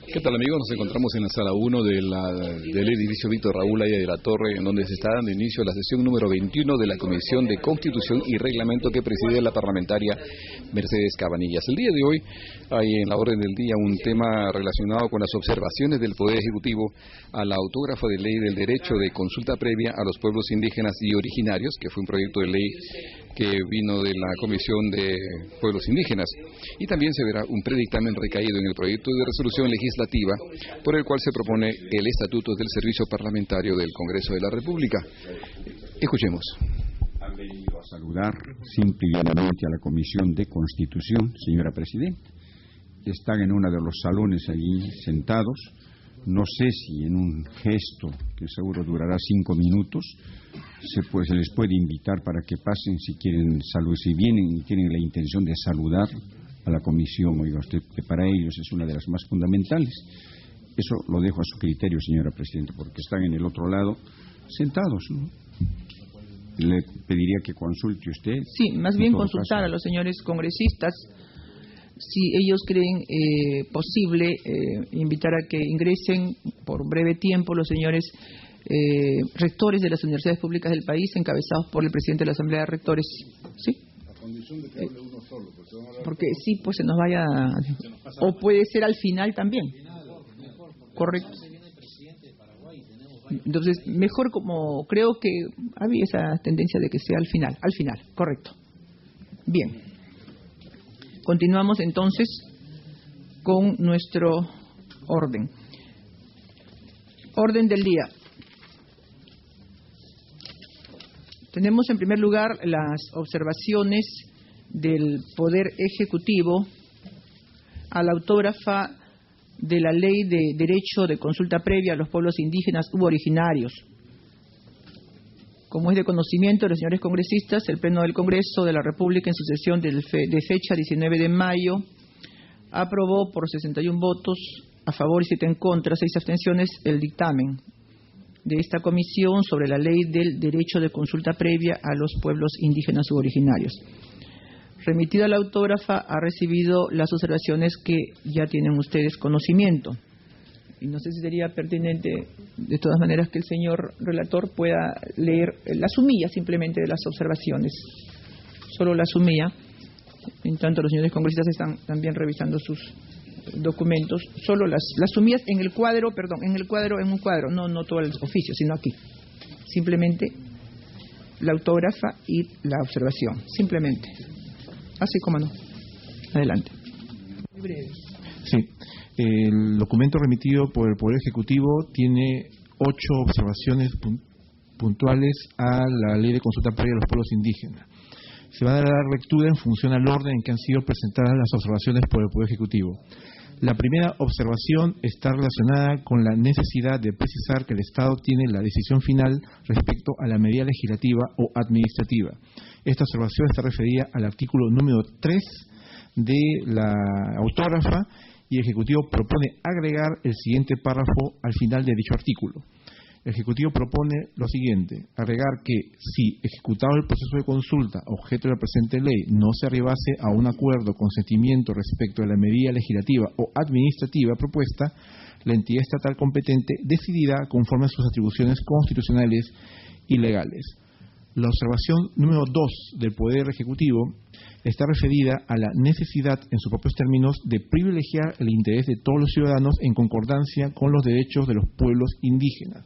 ¿Qué tal, amigos? Nos encontramos en la sala 1 del edificio Víctor Raúl Aya de la Torre, en donde se está dando inicio a la sesión número 21 de la Comisión de Constitución y Reglamento que preside la parlamentaria Mercedes Cabanillas. El día de hoy hay en la orden del día un tema relacionado con las observaciones del Poder Ejecutivo a la autógrafa de ley del derecho de consulta previa a los pueblos indígenas y originarios, que fue un proyecto de ley que vino de la Comisión de Pueblos Indígenas, y también se verá un predictamen recaído en el proyecto de resolución legislativa por el cual se propone el estatuto del servicio parlamentario del Congreso de la República. Escuchemos. Han venido a saludar simple y llanamente a la Comisión de Constitución, señora Presidenta. Están en uno de los salones allí sentados. No sé si en un gesto que seguro durará 5 minutos se les puede invitar para que pasen si quieren salud, si vienen y tienen la intención de saludar a la comisión, oiga usted, que para ellos es una de las más fundamentales. Eso lo dejo a su criterio, señora Presidenta, porque están en el otro lado sentados, ¿no? Le pediría que consulte usted. Sí, más bien consultar a los señores congresistas si ellos creen posible invitar a que ingresen por breve tiempo los señores rectores de las universidades públicas del país, encabezados por el presidente de la Asamblea de Rectores. ¿Sí? A condición de que hable uno solo, porque sí, pues se nos vaya, o puede ser al final también. Correcto. Entonces, mejor, como creo que había esa tendencia de que sea al final, correcto. Bien. Continuamos entonces con nuestro orden. Orden del día. Tenemos en primer lugar las observaciones del Poder Ejecutivo a la autógrafa de la Ley de Derecho de Consulta Previa a los Pueblos Indígenas u Originarios. Como es de conocimiento de los señores congresistas, el Pleno del Congreso de la República en su sesión de fecha 19 de mayo aprobó por 61 votos a favor y 7 en contra, 6 abstenciones, el dictamen de esta comisión sobre la Ley del Derecho de Consulta Previa a los Pueblos Indígenas u Originarios. Remitida la autógrafa, ha recibido las observaciones que ya tienen ustedes conocimiento. Y no sé si sería pertinente, de todas maneras, que el señor relator pueda leer la sumilla simplemente de las observaciones. Solo la sumilla. En tanto, los señores congresistas están también revisando sus documentos. Solo las sumillas en el cuadro, en un cuadro. No todo el oficio, sino aquí. Simplemente la autógrafa y la observación. Simplemente. Así como no. Adelante. Sí. El documento remitido por el Poder Ejecutivo tiene 8 observaciones puntuales a la Ley de Consulta Previa a los Pueblos Indígenas. Se va a dar lectura en función al orden en que han sido presentadas las observaciones por el Poder Ejecutivo. La primera observación está relacionada con la necesidad de precisar que el Estado tiene la decisión final respecto a la medida legislativa o administrativa. Esta observación está referida al artículo número 3 de la autógrafa, y el Ejecutivo propone agregar el siguiente párrafo al final de dicho artículo. El Ejecutivo propone lo siguiente: agregar que si, ejecutado el proceso de consulta objeto de la presente ley, no se arribase a un acuerdo o consentimiento respecto de la medida legislativa o administrativa propuesta, la entidad estatal competente decidirá conforme a sus atribuciones constitucionales y legales. La observación número 2 del Poder Ejecutivo está referida a la necesidad, en sus propios términos, de privilegiar el interés de todos los ciudadanos en concordancia con los derechos de los pueblos indígenas.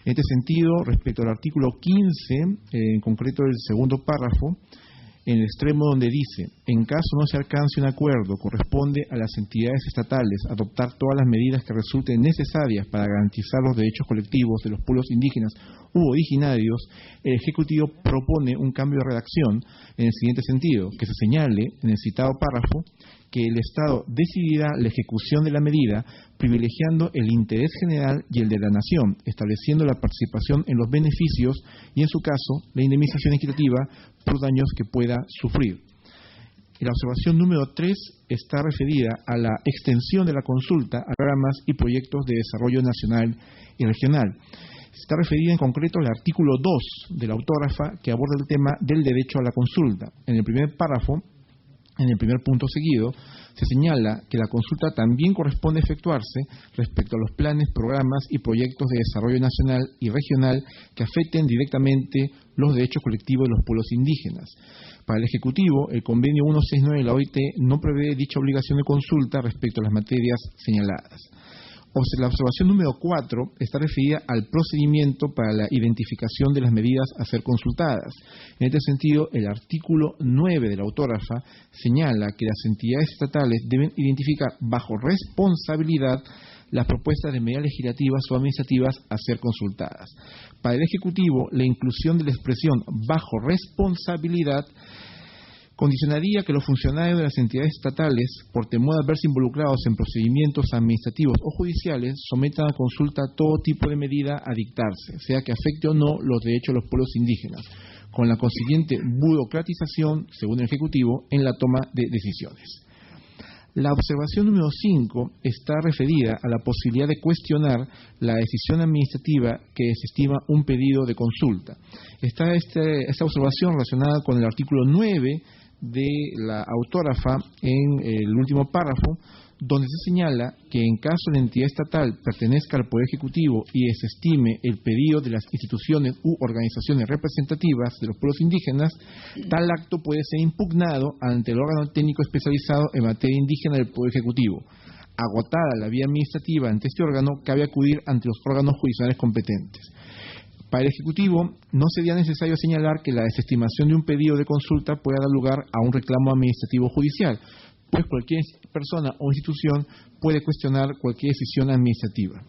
En este sentido, respecto al artículo 15, en concreto el segundo párrafo, en el extremo donde dice: en caso no se alcance un acuerdo, corresponde a las entidades estatales adoptar todas las medidas que resulten necesarias para garantizar los derechos colectivos de los pueblos indígenas u originarios. El Ejecutivo propone un cambio de redacción en el siguiente sentido: que se señale en el citado párrafo que el Estado decidirá la ejecución de la medida privilegiando el interés general y el de la nación, estableciendo la participación en los beneficios y, en su caso, la indemnización equitativa por daños que pueda sufrir. Y la observación número 3 está referida a la extensión de la consulta a programas y proyectos de desarrollo nacional y regional. Está referida en concreto al artículo 2 de la autógrafa, que aborda el tema del derecho a la consulta. En el primer párrafo, En el primer punto seguido, se señala que la consulta también corresponde efectuarse respecto a los planes, programas y proyectos de desarrollo nacional y regional que afecten directamente los derechos colectivos de los pueblos indígenas. Para el Ejecutivo, el convenio 169 de la OIT no prevé dicha obligación de consulta respecto a las materias señaladas. La observación número 4 está referida al procedimiento para la identificación de las medidas a ser consultadas. En este sentido, el artículo 9 de la autógrafa señala que las entidades estatales deben identificar bajo responsabilidad las propuestas de medidas legislativas o administrativas a ser consultadas. Para el Ejecutivo, la inclusión de la expresión bajo responsabilidad condicionaría que los funcionarios de las entidades estatales, por temor de verse involucrados en procedimientos administrativos o judiciales, sometan a consulta todo tipo de medida a dictarse, sea que afecte o no los derechos de los pueblos indígenas, con la consiguiente burocratización, según el Ejecutivo, en la toma de decisiones. La observación número 5 está referida a la posibilidad de cuestionar la decisión administrativa que desestima un pedido de consulta. Está esta observación relacionada con el artículo 9 de la autógrafa en el último párrafo, donde se señala que en caso de la entidad estatal pertenezca al Poder Ejecutivo y desestime el pedido de las instituciones u organizaciones representativas de los pueblos indígenas, tal acto puede ser impugnado ante el órgano técnico especializado en materia indígena del Poder Ejecutivo. Agotada la vía administrativa ante este órgano, cabe acudir ante los órganos judiciales competentes. Para el Ejecutivo, no sería necesario señalar que la desestimación de un pedido de consulta pueda dar lugar a un reclamo administrativo judicial, pues cualquier persona o institución puede cuestionar cualquier decisión administrativa.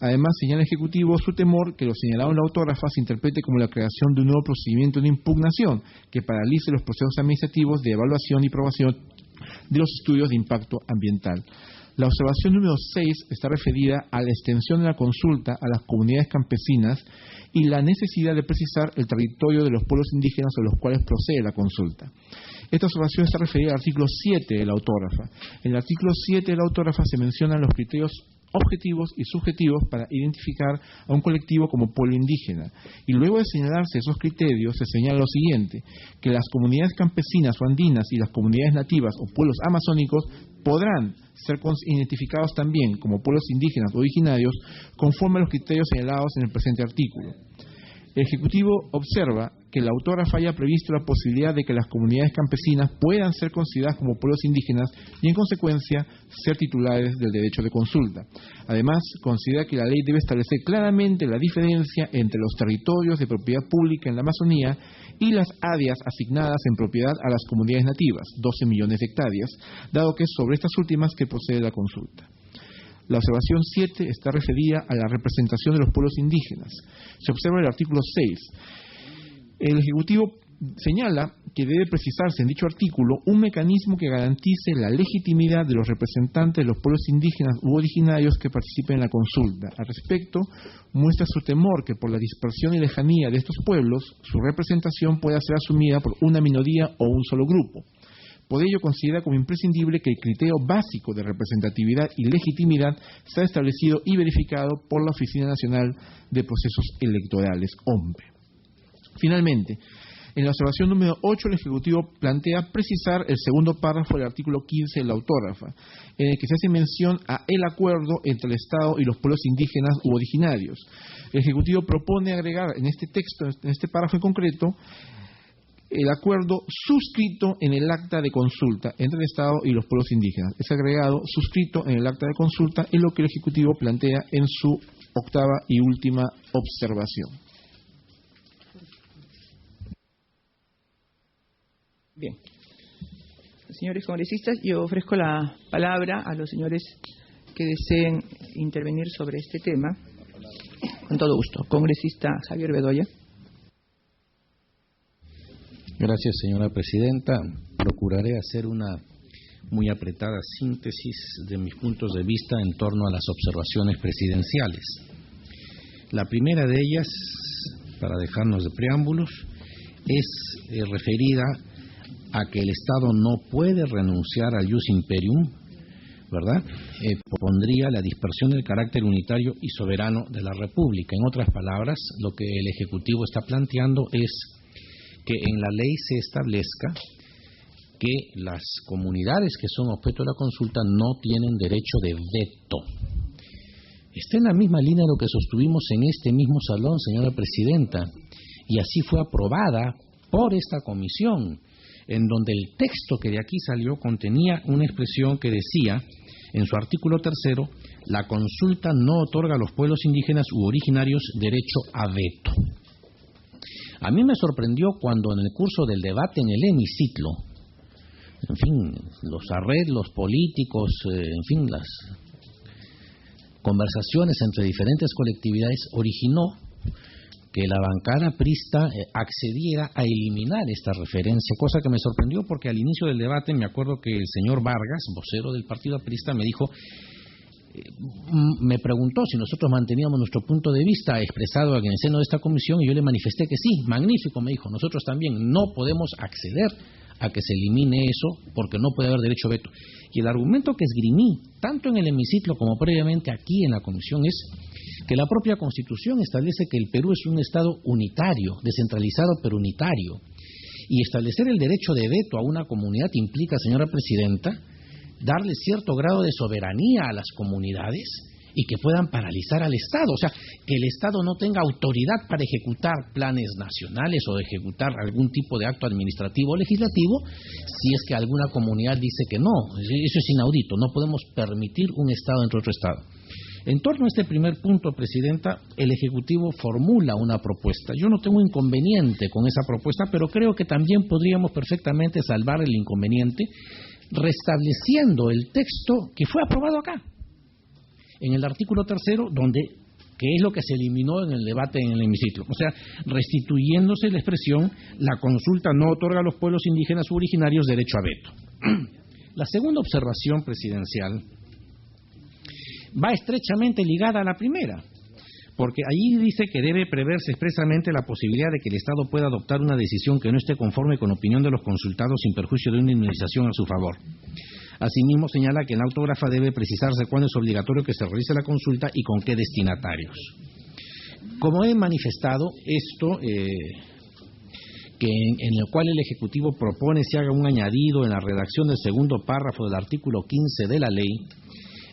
Además, señala el Ejecutivo su temor que lo señalado en la autógrafa se interprete como la creación de un nuevo procedimiento de impugnación que paralice los procesos administrativos de evaluación y aprobación de los estudios de impacto ambiental. La observación número 6 está referida a la extensión de la consulta a las comunidades campesinas y la necesidad de precisar el territorio de los pueblos indígenas a los cuales procede la consulta. Esta observación está referida al artículo 7 de la autógrafa. En el artículo 7 de la autógrafa se mencionan los criterios objetivos y subjetivos para identificar a un colectivo como pueblo indígena. Y luego de señalarse esos criterios, se señala lo siguiente, que las comunidades campesinas o andinas y las comunidades nativas o pueblos amazónicos podrán ser identificados también como pueblos indígenas o originarios conforme a los criterios señalados en el presente artículo. El Ejecutivo observa que la autógrafa haya previsto la posibilidad de que las comunidades campesinas puedan ser consideradas como pueblos indígenas y, en consecuencia, ser titulares del derecho de consulta. Además, considera que la ley debe establecer claramente la diferencia entre los territorios de propiedad pública en la Amazonía y las áreas asignadas en propiedad a las comunidades nativas, 12 millones de hectáreas, dado que es sobre estas últimas que procede la consulta. La observación 7 está referida a la representación de los pueblos indígenas. Se observa el artículo 6. El Ejecutivo señala que debe precisarse en dicho artículo un mecanismo que garantice la legitimidad de los representantes de los pueblos indígenas u originarios que participen en la consulta. Al respecto, muestra su temor que por la dispersión y lejanía de estos pueblos, su representación pueda ser asumida por una minoría o un solo grupo. Por ello, considera como imprescindible que el criterio básico de representatividad y legitimidad sea establecido y verificado por la Oficina Nacional de Procesos Electorales, OMPE. Finalmente, en la observación número 8, el Ejecutivo plantea precisar el segundo párrafo del artículo 15 de la autógrafa, en el que se hace mención a el acuerdo entre el Estado y los pueblos indígenas u originarios. El Ejecutivo propone agregar en este texto, en este párrafo en concreto, el acuerdo suscrito en el acta de consulta entre el Estado y los pueblos indígenas. Ese agregado suscrito en el acta de consulta es lo que el Ejecutivo plantea en su octava y última observación. Bien. Señores congresistas, yo ofrezco la palabra a los señores que deseen intervenir sobre este tema. Con todo gusto. Congresista Javier Bedoya. Gracias, señora presidenta. Procuraré hacer una muy apretada síntesis de mis puntos de vista en torno a las observaciones presidenciales. La primera de ellas, para dejarnos de preámbulos, es referida a que el Estado no puede renunciar al ius imperium, ¿verdad? Pondría la dispersión del carácter unitario y soberano de la República. En otras palabras, lo que el Ejecutivo está planteando es que en la ley se establezca que las comunidades que son objeto de la consulta no tienen derecho de veto. Está en la misma línea de lo que sostuvimos en este mismo salón, señora presidenta, y así fue aprobada por esta comisión, en donde el texto que de aquí salió contenía una expresión que decía, en su artículo 3, la consulta no otorga a los pueblos indígenas u originarios derecho a veto. A mí me sorprendió cuando en el curso del debate en el hemiciclo, en fin, los arreglos políticos, en fin, las conversaciones entre diferentes colectividades originó que la bancada prista accediera a eliminar esta referencia, cosa que me sorprendió porque al inicio del debate me acuerdo que el señor Vargas, vocero del partido aprista, me dijo, me preguntó si nosotros manteníamos nuestro punto de vista expresado en el seno de esta comisión, y yo le manifesté que sí. Magnífico, me dijo, nosotros también no podemos acceder a que se elimine eso porque no puede haber derecho a veto. Y el argumento que esgrimí, tanto en el hemiciclo como previamente aquí en la comisión, es que la propia Constitución establece que el Perú es un Estado unitario, descentralizado pero unitario, y establecer el derecho de veto a una comunidad implica, señora presidenta, darle cierto grado de soberanía a las comunidades y que puedan paralizar al Estado. O sea, que el Estado no tenga autoridad para ejecutar planes nacionales o ejecutar algún tipo de acto administrativo o legislativo si es que alguna comunidad dice que no. Eso es inaudito. No podemos permitir un Estado entre otro Estado. En torno a este primer punto, presidenta, el Ejecutivo formula una propuesta. Yo no tengo inconveniente con esa propuesta, pero creo que también podríamos perfectamente salvar el inconveniente restableciendo el texto que fue aprobado acá, en el artículo 3, que es lo que se eliminó en el debate en el hemiciclo. O sea, restituyéndose la expresión, la consulta no otorga a los pueblos indígenas u originarios derecho a veto. La segunda observación presidencial va estrechamente ligada a la primera, porque allí dice que debe preverse expresamente la posibilidad de que el Estado pueda adoptar una decisión que no esté conforme con la opinión de los consultados sin perjuicio de una indemnización a su favor. Asimismo, señala que en la autógrafa debe precisarse cuándo es obligatorio que se realice la consulta y con qué destinatarios. Como he manifestado, esto que en el cual el Ejecutivo propone se haga un añadido en la redacción del segundo párrafo del artículo 15 de la ley,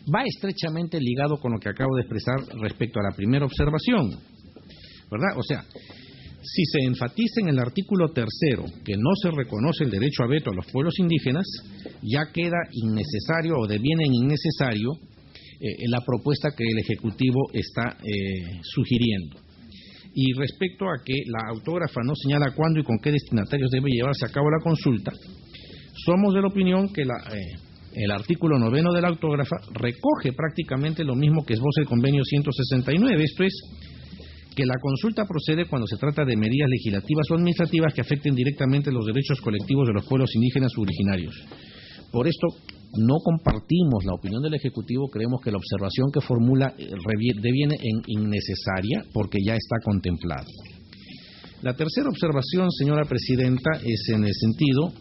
va estrechamente ligado con lo que acabo de expresar respecto a la primera observación, ¿verdad? O sea, si se enfatiza en el artículo 3 que no se reconoce el derecho a veto a los pueblos indígenas, ya queda innecesario o deviene innecesario la propuesta que el Ejecutivo está sugiriendo. Y respecto a que la autógrafa no señala cuándo y con qué destinatarios debe llevarse a cabo la consulta, somos de la opinión que el artículo 9 de la autógrafa recoge prácticamente lo mismo que esboza el convenio 169, esto es, que la consulta procede cuando se trata de medidas legislativas o administrativas que afecten directamente los derechos colectivos de los pueblos indígenas u originarios. Por esto, no compartimos la opinión del Ejecutivo, creemos que la observación que formula deviene en innecesaria porque ya está contemplada. La tercera observación, señora presidenta, es en el sentido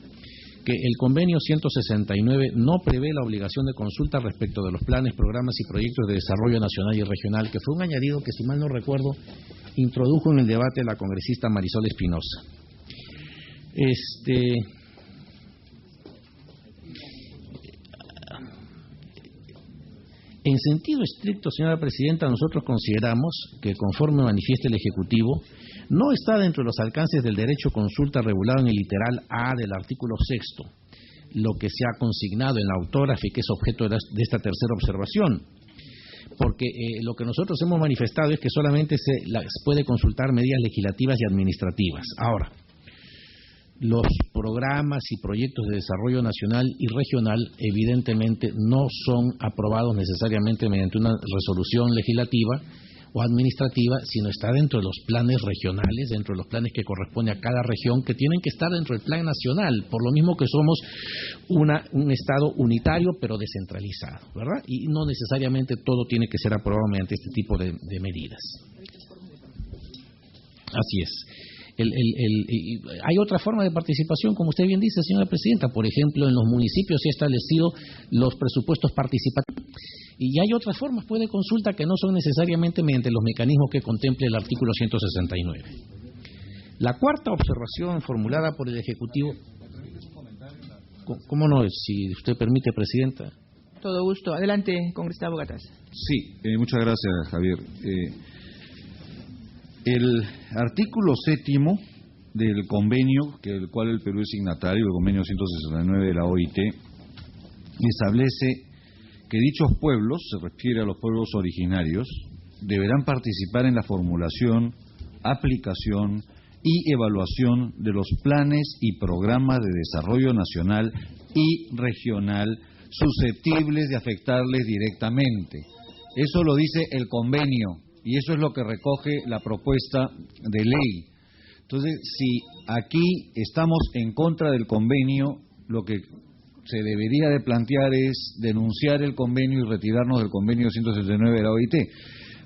que el convenio 169 no prevé la obligación de consulta respecto de los planes, programas y proyectos de desarrollo nacional y regional, que fue un añadido que, si mal no recuerdo, introdujo en el debate la congresista Marisol Espinosa. En sentido estricto, señora presidenta, nosotros consideramos que, conforme manifiesta el Ejecutivo, no está dentro de los alcances del derecho a consulta regulado en el literal A del artículo 6, lo que se ha consignado en la autógrafa y que es objeto de esta tercera observación, porque lo que nosotros hemos manifestado es que solamente se puede consultar medidas legislativas y administrativas. Ahora, los programas y proyectos de desarrollo nacional y regional evidentemente no son aprobados necesariamente mediante una resolución legislativa o administrativa, sino está dentro de los planes regionales, dentro de los planes que corresponde a cada región, que tienen que estar dentro del plan nacional, por lo mismo que somos un Estado unitario pero descentralizado, ¿verdad? Y no necesariamente todo tiene que ser aprobado mediante este tipo de medidas. Así es. Hay otra forma de participación, como usted bien dice, señora presidenta. Por ejemplo, en los municipios se han establecido los presupuestos participativos. Y hay otras formas pues, de consulta que no son necesariamente mediante los mecanismos que contemple el artículo 169. La cuarta observación formulada por el Ejecutivo... ¿Cómo no? Si usted permite, Presidenta. Todo gusto. Adelante, congresista Bogatás. Sí, muchas gracias, Javier. El artículo 7º del convenio, el cual el Perú es signatario, el convenio 169 de la OIT, establece que dichos pueblos, se refiere a los pueblos originarios, deberán participar en la formulación, aplicación y evaluación de los planes y programas de desarrollo nacional y regional susceptibles de afectarles directamente. Eso lo dice el convenio y eso es lo que recoge la propuesta de ley. Entonces, si aquí estamos en contra del convenio, lo que se debería de plantear es denunciar el convenio y retirarnos del convenio 169 de la OIT.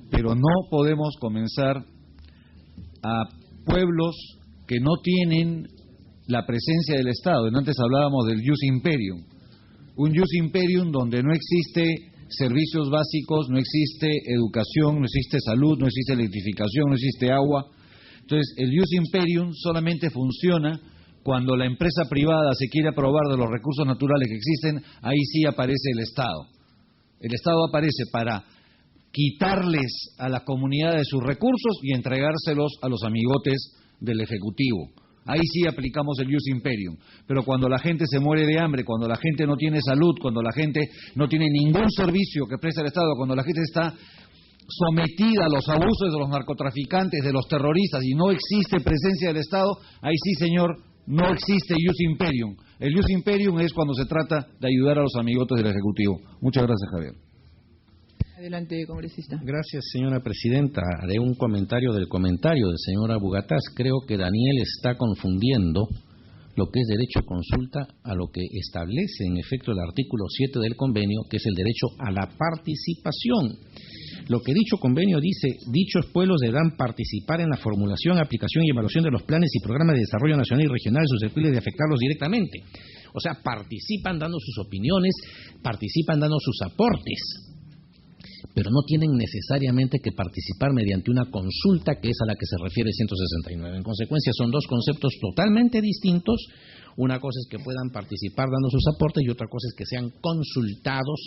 Pero no podemos comenzar a pueblos que no tienen la presencia del Estado. Antes hablábamos del Jus Imperium. Un Jus Imperium donde no existe servicios básicos, no existe educación, no existe salud, no existe electrificación, no existe agua. Entonces, el Jus Imperium solamente funciona cuando la empresa privada se quiere aprobar de los recursos naturales que existen, ahí sí aparece el Estado. El Estado aparece para quitarles a las comunidades sus recursos y entregárselos a los amigotes del Ejecutivo. Ahí sí aplicamos el Jus Imperium. Pero cuando la gente se muere de hambre, cuando la gente no tiene salud, cuando la gente no tiene ningún servicio que presta el Estado, cuando la gente está sometida a los abusos de los narcotraficantes, de los terroristas y no existe presencia del Estado, ahí sí, señor, no existe Jus Imperium. El Jus Imperium es cuando se trata de ayudar a los amigotes del Ejecutivo. Muchas gracias, Javier. Adelante, congresista. Gracias, señora Presidenta. Haré un comentario del señor Bogatás. Creo que Daniel está confundiendo lo que es derecho a consulta a lo que establece en efecto el artículo 7 del convenio, que es el derecho a la participación. Lo que dicho convenio dice, dichos pueblos deberán participar en la formulación, aplicación y evaluación de los planes y programas de desarrollo nacional y regional susceptibles de afectarlos directamente. O sea, participan dando sus opiniones, participan dando sus aportes, pero no tienen necesariamente que participar mediante una consulta, que es a la que se refiere 169. En consecuencia, son dos conceptos totalmente distintos. Una cosa es que puedan participar dando sus aportes y otra cosa es que sean consultados.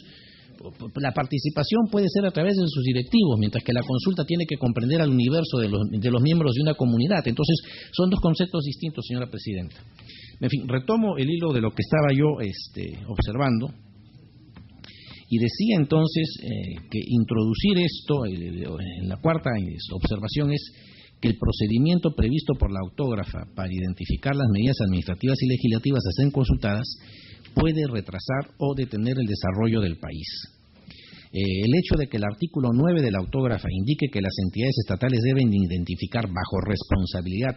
La participación puede ser a través de sus directivos, mientras que la consulta tiene que comprender al universo de los miembros de una comunidad. Entonces, son dos conceptos distintos, señora Presidenta. En fin, retomo el hilo de lo que estaba yo observando. Y decía entonces que introducir esto, en la cuarta observación, es que el procedimiento previsto por la autógrafa para identificar las medidas administrativas y legislativas a ser consultadas puede retrasar o detener el desarrollo del país. El hecho de que el artículo 9 de la autógrafa indique que las entidades estatales deben identificar bajo responsabilidad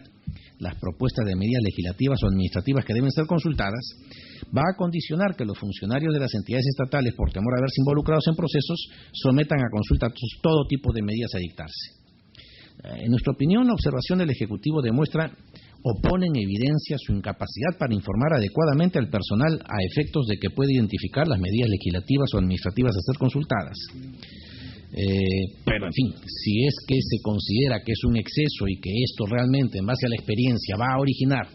las propuestas de medidas legislativas o administrativas que deben ser consultadas, va a condicionar que los funcionarios de las entidades estatales, por temor a verse involucrados en procesos, sometan a consulta todo tipo de medidas a dictarse. En nuestra opinión, la observación del Ejecutivo pone en evidencia su incapacidad para informar adecuadamente al personal a efectos de que puede identificar las medidas legislativas o administrativas a ser consultadas. Pero, en fin, si es que se considera que es un exceso y que esto realmente, en base a la experiencia, va a originar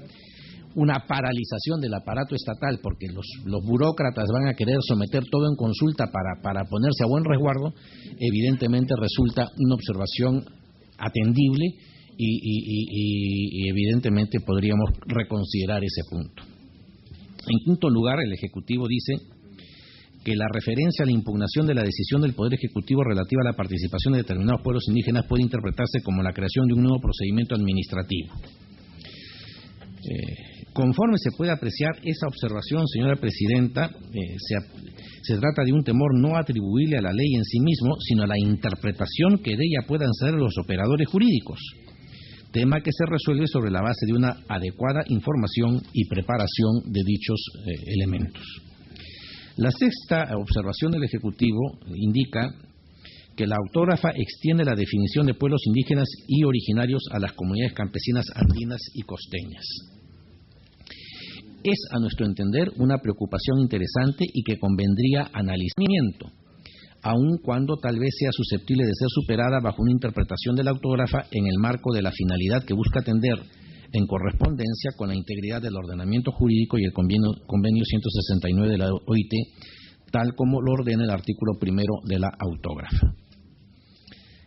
una paralización del aparato estatal, porque los burócratas van a querer someter todo en consulta para ponerse a buen resguardo, evidentemente resulta una observación atendible y evidentemente podríamos reconsiderar ese punto. En quinto lugar, el Ejecutivo dice que la referencia a la impugnación de la decisión del Poder Ejecutivo relativa a la participación de determinados pueblos indígenas puede interpretarse como la creación de un nuevo procedimiento administrativo. Conforme se puede apreciar esa observación, señora Presidenta, se trata de un temor no atribuible a la ley en sí mismo, sino a la interpretación que de ella puedan ser los operadores jurídicos, tema que se resuelve sobre la base de una adecuada información y preparación de dichos elementos. La sexta observación del Ejecutivo indica que la autógrafa extiende la definición de pueblos indígenas y originarios a las comunidades campesinas andinas y costeñas. Es, a nuestro entender, una preocupación interesante y que convendría analizamiento, aun cuando tal vez sea susceptible de ser superada bajo una interpretación de la autógrafa en el marco de la finalidad que busca atender en correspondencia con la integridad del ordenamiento jurídico y el convenio 169 de la OIT, tal como lo ordena el artículo 1 de la autógrafa.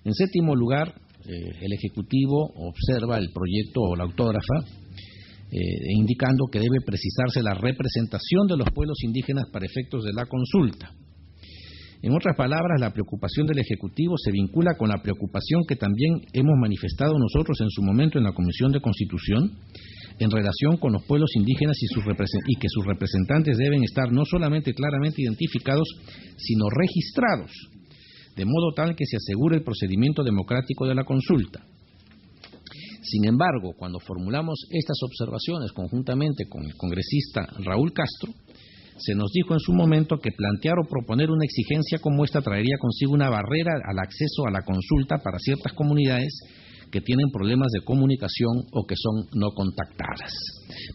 En séptimo lugar, el Ejecutivo observa el proyecto o la autógrafa indicando que debe precisarse la representación de los pueblos indígenas para efectos de la consulta. En otras palabras, la preocupación del Ejecutivo se vincula con la preocupación que también hemos manifestado nosotros en su momento en la Comisión de Constitución en relación con los pueblos indígenas y que sus representantes deben estar no solamente claramente identificados, sino registrados, de modo tal que se asegure el procedimiento democrático de la consulta. Sin embargo, cuando formulamos estas observaciones conjuntamente con el congresista Raúl Castro, se nos dijo en su momento que plantear o proponer una exigencia como esta traería consigo una barrera al acceso a la consulta para ciertas comunidades que tienen problemas de comunicación o que son no contactadas.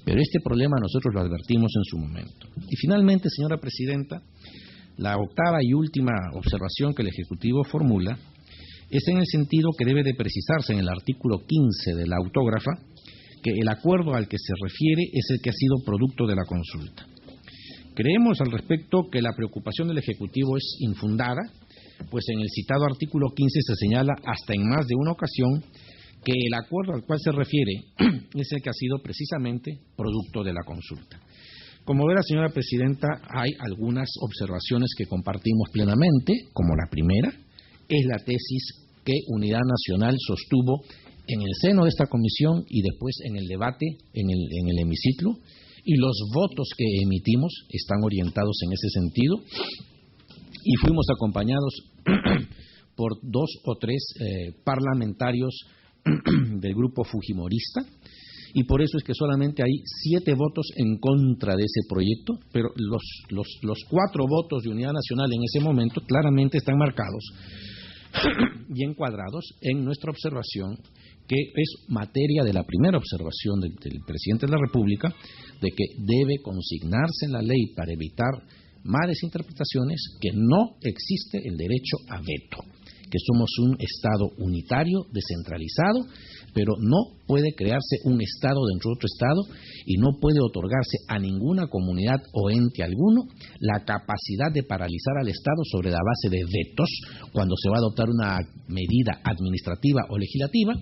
Pero este problema nosotros lo advertimos en su momento. Y finalmente, señora Presidenta, la octava y última observación que el Ejecutivo formula es en el sentido que debe de precisarse en el artículo 15 de la autógrafa que el acuerdo al que se refiere es el que ha sido producto de la consulta. Creemos al respecto que la preocupación del Ejecutivo es infundada, pues en el citado artículo 15 se señala hasta en más de una ocasión que el acuerdo al cual se refiere es el que ha sido precisamente producto de la consulta. Como verá, señora Presidenta, hay algunas observaciones que compartimos plenamente, como la primera, es la tesis que Unidad Nacional sostuvo en el seno de esta comisión y después en el debate en el hemiciclo, y los votos que emitimos están orientados en ese sentido, y fuimos acompañados por 2 o 3 parlamentarios del grupo fujimorista, y por eso es que solamente hay 7 votos en contra de ese proyecto, pero los 4 votos de Unidad Nacional en ese momento claramente están marcados y encuadrados en nuestra observación, que es materia de la primera observación del presidente de la República, de que debe consignarse en la ley para evitar malas interpretaciones que no existe el derecho a veto, que somos un Estado unitario, descentralizado, pero no puede crearse un Estado dentro de otro Estado y no puede otorgarse a ninguna comunidad o ente alguno la capacidad de paralizar al Estado sobre la base de vetos cuando se va a adoptar una medida administrativa o legislativa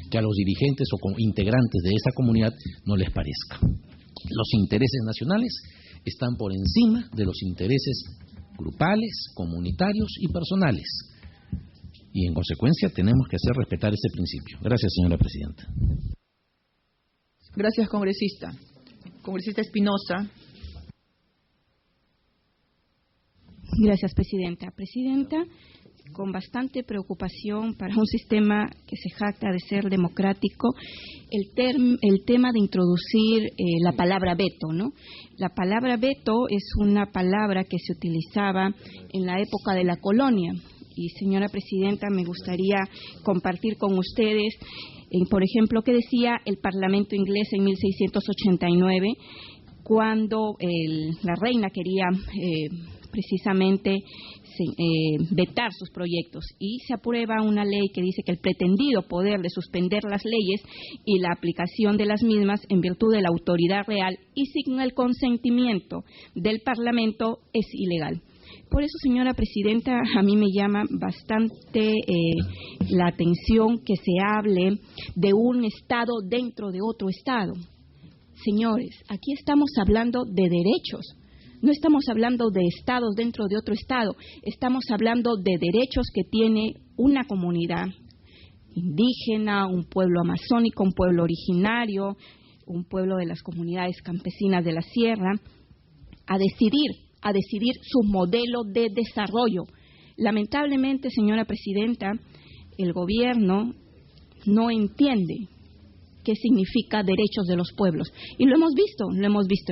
que a los dirigentes o integrantes de esa comunidad no les parezca. Los intereses nacionales están por encima de los intereses grupales, comunitarios y personales. Y en consecuencia tenemos que hacer respetar ese principio. Gracias, señora Presidenta. Gracias, congresista. Congresista Espinosa. Gracias, Presidenta. Presidenta, con bastante preocupación para un sistema que se jacta de ser democrático, el tema de introducir la palabra veto, ¿no? La palabra veto es una palabra que se utilizaba en la época de la colonia. Y, señora Presidenta, me gustaría compartir con ustedes, por ejemplo, qué decía el Parlamento inglés en 1689, cuando la reina quería precisamente vetar sus proyectos, y se aprueba una ley que dice que el pretendido poder de suspender las leyes y la aplicación de las mismas en virtud de la autoridad real y sin el consentimiento del Parlamento es ilegal. Por eso, señora Presidenta, a mí me llama bastante la atención que se hable de un Estado dentro de otro Estado. Señores, aquí estamos hablando de derechos, no estamos hablando de estados dentro de otro Estado, estamos hablando de derechos que tiene una comunidad indígena, un pueblo amazónico, un pueblo originario, un pueblo de las comunidades campesinas de la sierra, a decidir su modelo de desarrollo. Lamentablemente, señora Presidenta, el gobierno no entiende qué significa derechos de los pueblos. Y lo hemos visto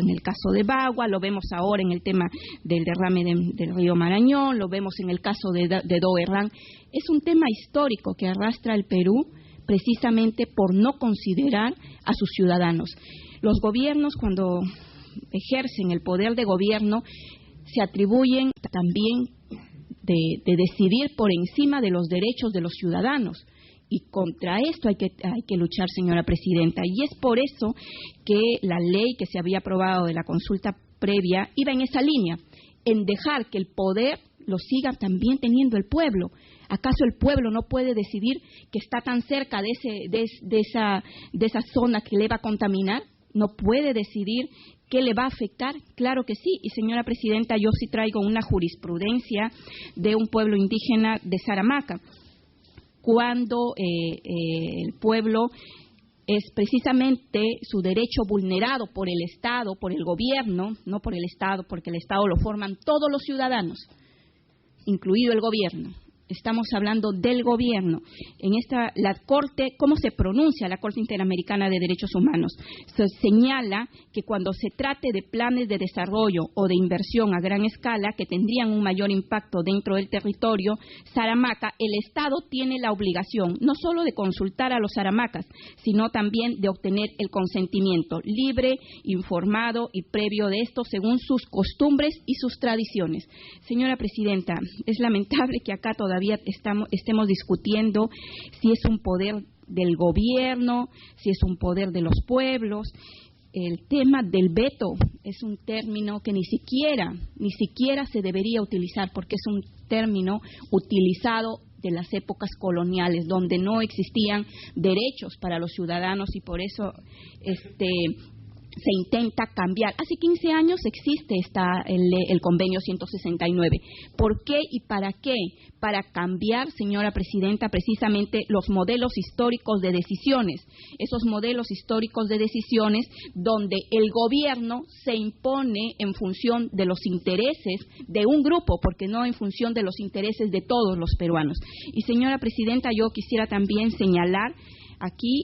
en el caso de Bagua, lo vemos ahora en el tema del derrame del río Marañón, lo vemos en el caso de Doerrán. Es un tema histórico que arrastra el Perú precisamente por no considerar a sus ciudadanos. Los gobiernos, cuando ejercen el poder de gobierno, se atribuyen también de decidir por encima de los derechos de los ciudadanos, Y contra esto hay que luchar, señora presidenta. Y es por eso que la ley que se había aprobado de la consulta previa iba en esa línea, en dejar que el poder lo siga también teniendo el pueblo. ¿Acaso el pueblo no puede decidir que está tan cerca de esa zona que le va a contaminar? ¿No puede decidir qué le va a afectar? Claro que sí. Y, señora presidenta, yo sí traigo una jurisprudencia de un pueblo indígena de Saramaca, cuando el pueblo es precisamente su derecho vulnerado por el Estado, por el gobierno, no por el Estado, porque el Estado lo forman todos los ciudadanos, incluido el gobierno. Estamos hablando del gobierno. En la Corte, ¿cómo se pronuncia la Corte Interamericana de Derechos Humanos? Se señala que cuando se trate de planes de desarrollo o de inversión a gran escala que tendrían un mayor impacto dentro del territorio Saramaca, el Estado tiene la obligación no solo de consultar a los saramacas, sino también de obtener el consentimiento libre, informado y previo de esto según sus costumbres y sus tradiciones. Señora presidenta, es lamentable que acá todavía estemos discutiendo si es un poder del gobierno, si es un poder de los pueblos. El tema del veto es un término que ni siquiera se debería utilizar, porque es un término utilizado de las épocas coloniales, donde no existían derechos para los ciudadanos, y por eso se intenta cambiar. Hace 15 años existe el convenio 169. ¿Por qué y para qué? Para cambiar, señora presidenta, precisamente los modelos históricos de decisiones. Esos modelos históricos de decisiones donde el gobierno se impone en función de los intereses de un grupo, porque no en función de los intereses de todos los peruanos. Y, señora presidenta, yo quisiera también señalar aquí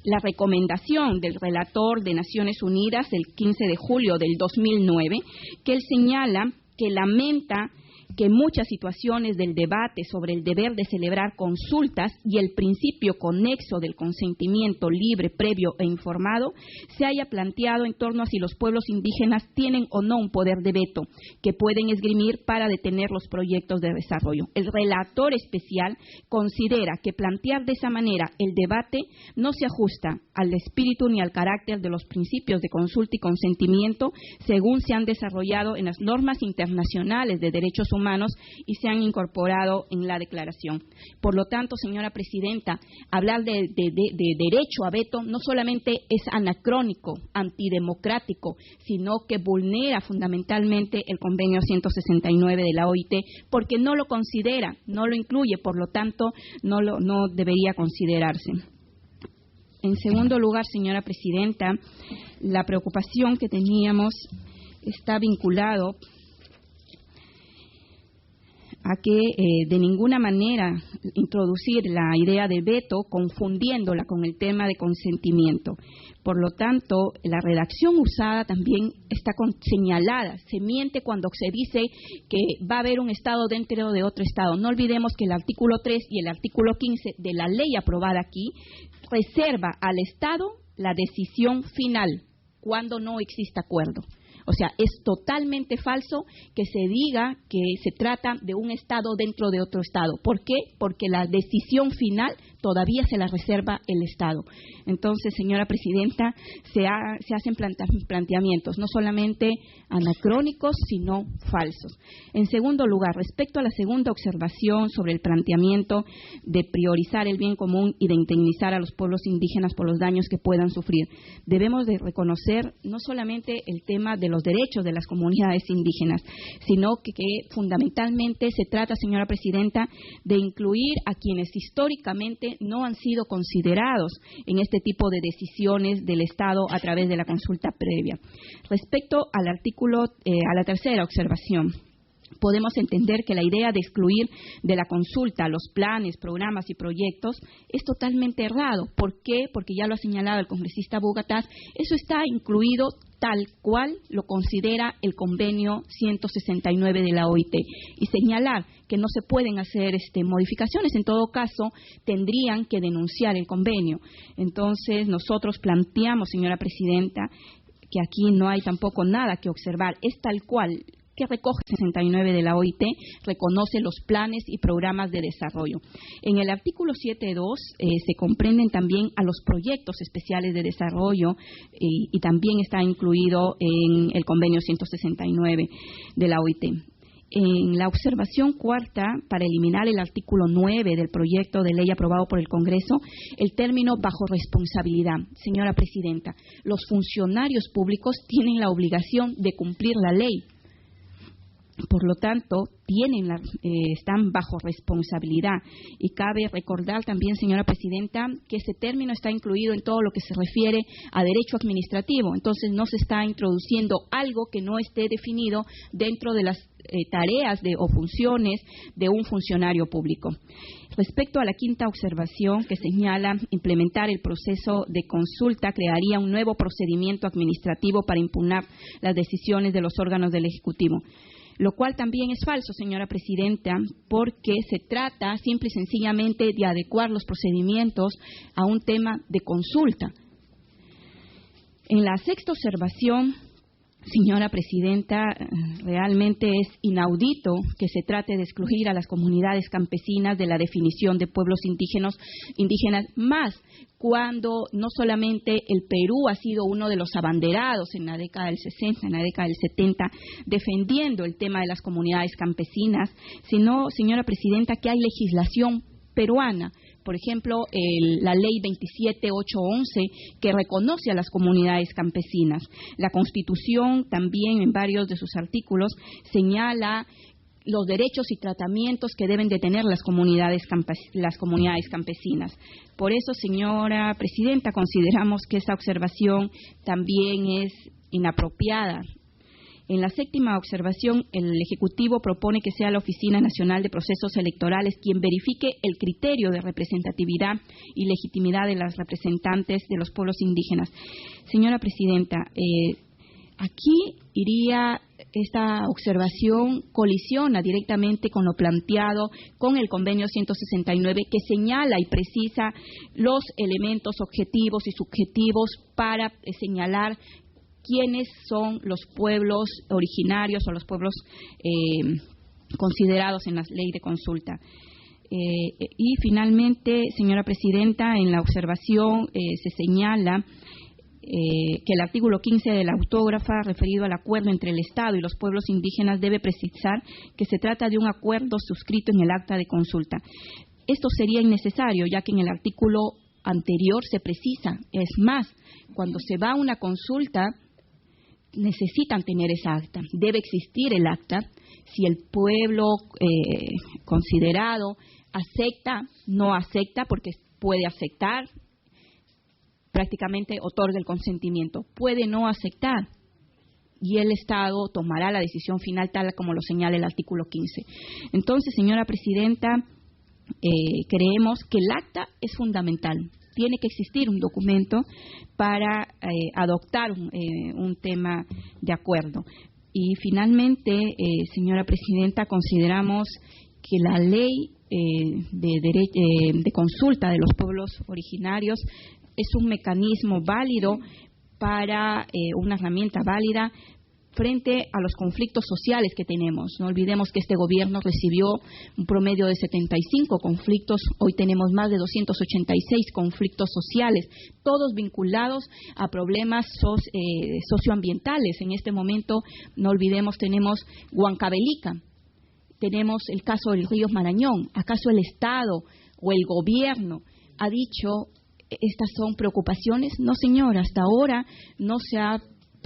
la recomendación del relator de Naciones Unidas el 15 de julio del 2009, que él señala que lamenta que muchas situaciones del debate sobre el deber de celebrar consultas y el principio conexo del consentimiento libre, previo e informado se haya planteado en torno a si los pueblos indígenas tienen o no un poder de veto que pueden esgrimir para detener los proyectos de desarrollo. El relator especial considera que plantear de esa manera el debate no se ajusta al espíritu ni al carácter de los principios de consulta y consentimiento según se han desarrollado en las normas internacionales de derechos humanos y se han incorporado en la declaración. Por lo tanto, señora presidenta, hablar de derecho a veto no solamente es anacrónico, antidemocrático, sino que vulnera fundamentalmente el convenio 169 de la OIT, porque no lo considera, no lo incluye, por lo tanto, no debería considerarse. En segundo lugar, señora presidenta, la preocupación que teníamos está vinculado a que de ninguna manera introducir la idea de veto confundiéndola con el tema de consentimiento. Por lo tanto, la redacción usada también está señalada. Se miente cuando se dice que va a haber un Estado dentro de otro Estado. No olvidemos que el artículo 3 y el artículo 15 de la ley aprobada aquí reserva al Estado la decisión final cuando no existe acuerdo. O sea, es totalmente falso que se diga que se trata de un Estado dentro de otro Estado. ¿Por qué? Porque la decisión final todavía se la reserva el Estado. Entonces, señora presidenta, se hacen planteamientos no solamente anacrónicos, sino falsos. En segundo lugar, respecto a la segunda observación sobre el planteamiento de priorizar el bien común y de indemnizar a los pueblos indígenas por los daños que puedan sufrir, debemos de reconocer no solamente el tema de los derechos de las comunidades indígenas, sino que fundamentalmente se trata, señora presidenta, de incluir a quienes históricamente no han sido considerados en este tipo de decisiones del Estado a través de la consulta previa. Respecto al artículo, a la tercera observación, podemos entender que la idea de excluir de la consulta los planes, programas y proyectos es totalmente errado. ¿Por qué? Porque ya lo ha señalado el congresista Bugatás, eso está incluido tal cual lo considera el convenio 169 de la OIT, y señalar que no se pueden hacer modificaciones, en todo caso tendrían que denunciar el convenio. Entonces nosotros planteamos, señora presidenta, que aquí no hay tampoco nada que observar, es tal cual que recoge 69 de la OIT, reconoce los planes y programas de desarrollo. En el artículo 7.2 se comprenden también a los proyectos especiales de desarrollo y también está incluido en el convenio 169 de la OIT. En la observación cuarta, para eliminar el artículo 9 del proyecto de ley aprobado por el Congreso, el término bajo responsabilidad. Señora Presidenta, los funcionarios públicos tienen la obligación de cumplir la ley. Por lo tanto, están bajo responsabilidad. Y cabe recordar también, señora Presidenta, que ese término está incluido en todo lo que se refiere a derecho administrativo. Entonces, no se está introduciendo algo que no esté definido dentro de las tareas o funciones de un funcionario público. Respecto a la quinta observación, que señala implementar el proceso de consulta, crearía un nuevo procedimiento administrativo para impugnar las decisiones de los órganos del Ejecutivo. Lo cual también es falso, señora Presidenta, porque se trata simple y sencillamente de adecuar los procedimientos a un tema de consulta. En la sexta observación, señora Presidenta, realmente es inaudito que se trate de excluir a las comunidades campesinas de la definición de pueblos indígenas, más cuando no solamente el Perú ha sido uno de los abanderados en la década del 60, en la década del 70, defendiendo el tema de las comunidades campesinas, sino, señora Presidenta, que hay legislación peruana. Por ejemplo, la ley 27811 que reconoce a las comunidades campesinas. La Constitución también en varios de sus artículos señala los derechos y tratamientos que deben de tener las comunidades campesinas. Por eso, señora Presidenta, consideramos que esa observación también es inapropiada. En la séptima observación, el Ejecutivo propone que sea la Oficina Nacional de Procesos Electorales quien verifique el criterio de representatividad y legitimidad de las representantes de los pueblos indígenas. Señora Presidenta, aquí esta observación colisiona directamente con lo planteado con el convenio 169, que señala y precisa los elementos objetivos y subjetivos para señalar quiénes son los pueblos originarios o los pueblos considerados en la ley de consulta. Y finalmente, señora Presidenta, en la observación se señala que el artículo 15 de la autógrafa referido al acuerdo entre el Estado y los pueblos indígenas debe precisar que se trata de un acuerdo suscrito en el acta de consulta. Esto sería innecesario, ya que en el artículo anterior se precisa. Es más, cuando se va a una consulta, necesitan tener esa acta. Debe existir el acta. Si el pueblo considerado acepta, no acepta, porque puede aceptar, prácticamente otorga el consentimiento. Puede no aceptar y el Estado tomará la decisión final tal como lo señala el artículo 15. Entonces, señora Presidenta, creemos que el acta es fundamental. Tiene que existir un documento para adoptar un tema de acuerdo. Y finalmente, señora Presidenta, consideramos que la ley de consulta de los pueblos originarios es un mecanismo válido para una herramienta válida frente a los conflictos sociales que tenemos. No olvidemos que este gobierno recibió un promedio de 75 conflictos, hoy tenemos más de 286 conflictos sociales, todos vinculados a problemas socioambientales. En este momento, no olvidemos, tenemos Huancavelica, tenemos el caso del río Marañón. ¿Acaso el Estado o el gobierno ha dicho estas son preocupaciones? No, señora, hasta ahora no se ha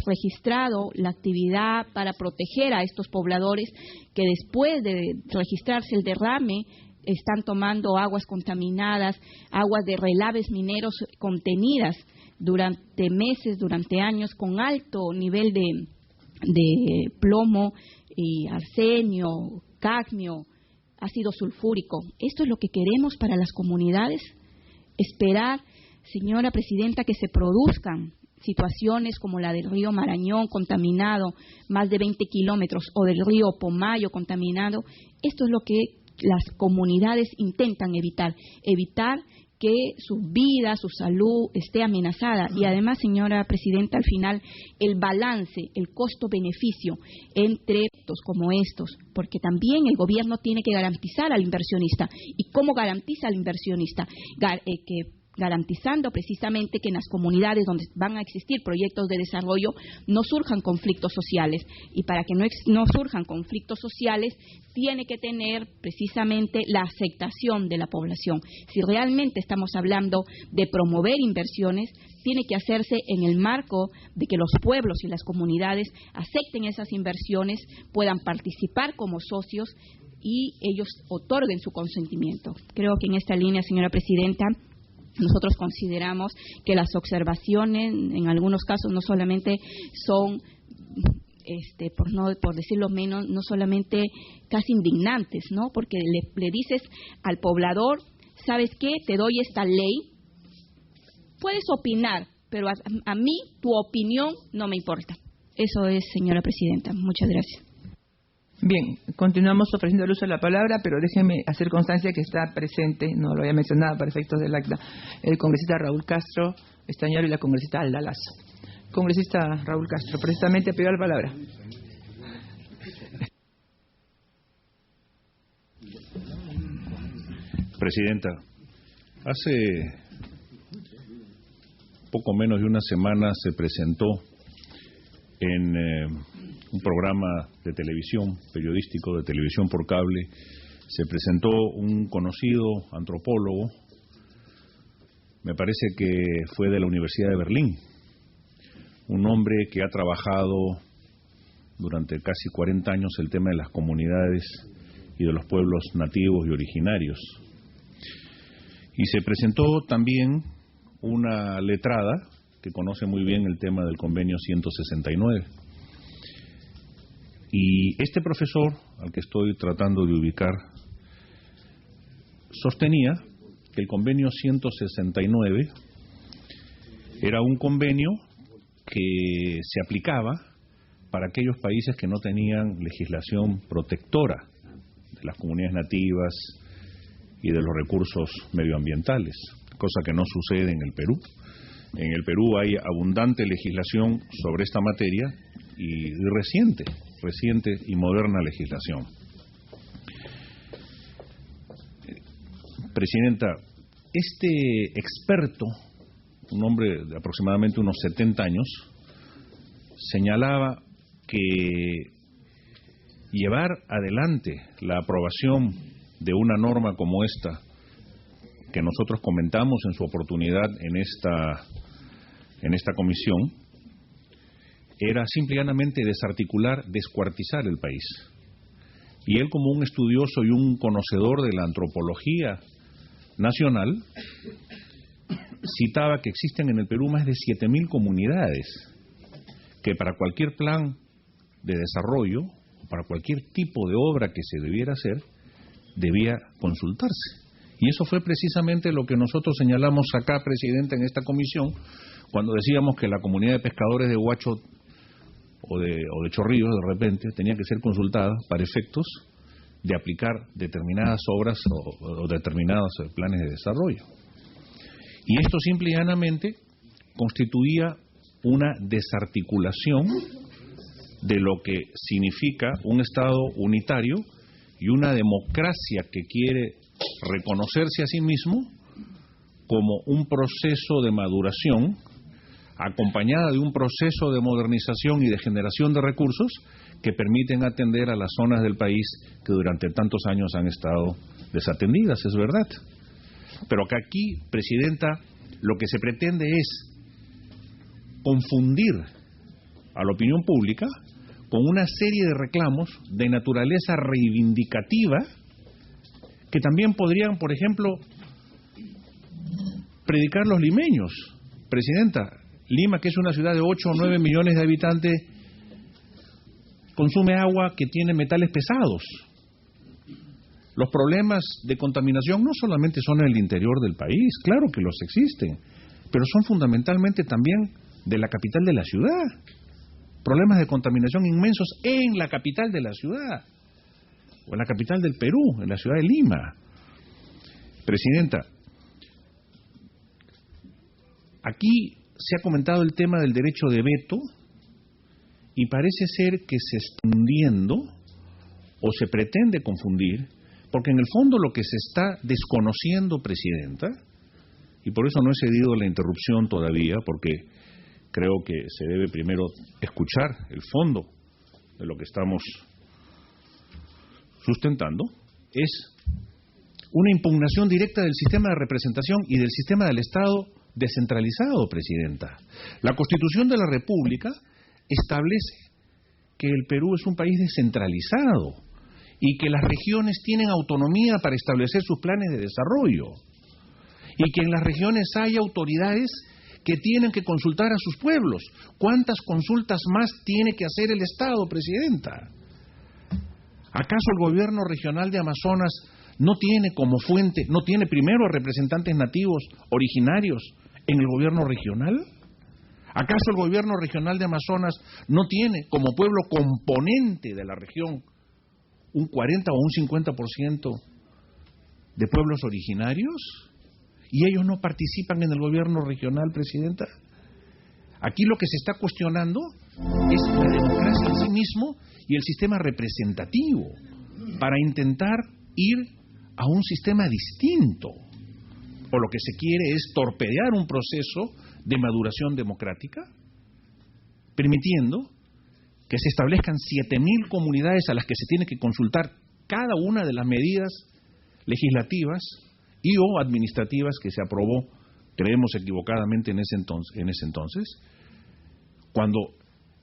registrado la actividad para proteger a estos pobladores que después de registrarse el derrame están tomando aguas contaminadas, aguas de relaves mineros contenidas durante meses, durante años, con alto nivel de plomo y arsenio, cadmio, ácido sulfúrico. ¿Esto es lo que queremos para las comunidades? Esperar, señora Presidenta, que se produzcan situaciones como la del río Marañón contaminado, más de 20 kilómetros, o del río Pomayo contaminado. Esto es lo que las comunidades intentan evitar que su vida, su salud esté amenazada. Y además, señora presidenta, al final el balance, el costo-beneficio entre actos como estos, porque también el gobierno tiene que garantizar al inversionista. ¿Y cómo garantiza al inversionista? Garantizando precisamente que en las comunidades donde van a existir proyectos de desarrollo no surjan conflictos sociales. Y para que no surjan conflictos sociales, tiene que tener precisamente la aceptación de la población. Si realmente estamos hablando de promover inversiones, tiene que hacerse en el marco de que los pueblos y las comunidades acepten esas inversiones, puedan participar como socios y ellos otorguen su consentimiento. Creo que en esta línea, señora presidenta, nosotros consideramos que las observaciones, en algunos casos, no solamente son, por decirlo menos, no solamente casi indignantes, ¿no? Porque le dices al poblador, ¿sabes qué? Te doy esta ley, puedes opinar, pero a mí tu opinión no me importa. Eso es, señora presidenta. Muchas gracias. Bien, continuamos ofreciendo el uso de la palabra, pero déjeme hacer constancia que está presente, no lo había mencionado para efectos del acta, el congresista Raúl Castro Estañaro y la congresista Alda Lazo. Congresista Raúl Castro, precisamente pidió la palabra. Presidenta, hace poco menos de una semana se presentó en un programa de televisión, periodístico de televisión por cable, se presentó un conocido antropólogo, me parece que fue de la Universidad de Berlín, un hombre que ha trabajado durante casi 40 años el tema de las comunidades y de los pueblos nativos y originarios. Y se presentó también una letrada que conoce muy bien el tema del convenio 169. Y este profesor, al que estoy tratando de ubicar, sostenía que el convenio 169 era un convenio que se aplicaba para aquellos países que no tenían legislación protectora de las comunidades nativas y de los recursos medioambientales, cosa que no sucede en el Perú. En el Perú hay abundante legislación sobre esta materia y reciente y moderna legislación. Presidenta, este experto, un hombre de aproximadamente unos 70 años, señalaba que llevar adelante la aprobación de una norma como esta, que nosotros comentamos en su oportunidad en esta comisión, era simple y llanamente desarticular, descuartizar el país. Y él, como un estudioso y un conocedor de la antropología nacional, citaba que existen en el Perú más de 7.000 comunidades que para cualquier plan de desarrollo, para cualquier tipo de obra que se debiera hacer, debía consultarse. Y eso fue precisamente lo que nosotros señalamos acá, Presidenta, en esta comisión, cuando decíamos que la comunidad de pescadores de Huacho o de Chorrillos, de repente, tenía que ser consultada para efectos de aplicar determinadas obras o determinados planes de desarrollo. Y esto simple y llanamente constituía una desarticulación de lo que significa un Estado unitario y una democracia que quiere reconocerse a sí mismo como un proceso de maduración acompañada de un proceso de modernización y de generación de recursos que permiten atender a las zonas del país que durante tantos años han estado desatendidas, es verdad. Pero que aquí, Presidenta, lo que se pretende es confundir a la opinión pública con una serie de reclamos de naturaleza reivindicativa que también podrían, por ejemplo, predicar los limeños. Presidenta, Lima, que es una ciudad de 8 o 9 millones de habitantes, consume agua que tiene metales pesados. Los problemas de contaminación no solamente son en el interior del país, claro que los existen, pero son fundamentalmente también de la capital de la ciudad. Problemas de contaminación inmensos en la capital de la ciudad. o en la capital del Perú, en la ciudad de Lima. Presidenta, aquí se ha comentado el tema del derecho de veto y parece ser que se está hundiendo o se pretende confundir, porque en el fondo lo que se está desconociendo, Presidenta, y por eso no he cedido la interrupción todavía, porque creo que se debe primero escuchar el fondo de lo que estamos sustentando, es una impugnación directa del sistema de representación y del sistema del Estado descentralizado, Presidenta. La Constitución de la República establece que el Perú es un país descentralizado y que las regiones tienen autonomía para establecer sus planes de desarrollo y que en las regiones hay autoridades que tienen que consultar a sus pueblos. ¿Cuántas consultas más tiene que hacer el Estado, Presidenta? ¿Acaso el gobierno regional de Amazonas no tiene como fuente, no tiene primero representantes nativos originarios en el gobierno regional? ¿Acaso el gobierno regional de Amazonas no tiene como pueblo componente de la región un 40 o un 50% de pueblos originarios? ¿Y ellos no participan en el gobierno regional, Presidenta? Aquí lo que se está cuestionando es la democracia en sí mismo y el sistema representativo para intentar ir a un sistema distinto. O lo que se quiere es torpedear un proceso de maduración democrática, permitiendo que se establezcan 7.000 comunidades a las que se tiene que consultar cada una de las medidas legislativas y o administrativas que se aprobó, creemos equivocadamente en ese entonces, cuando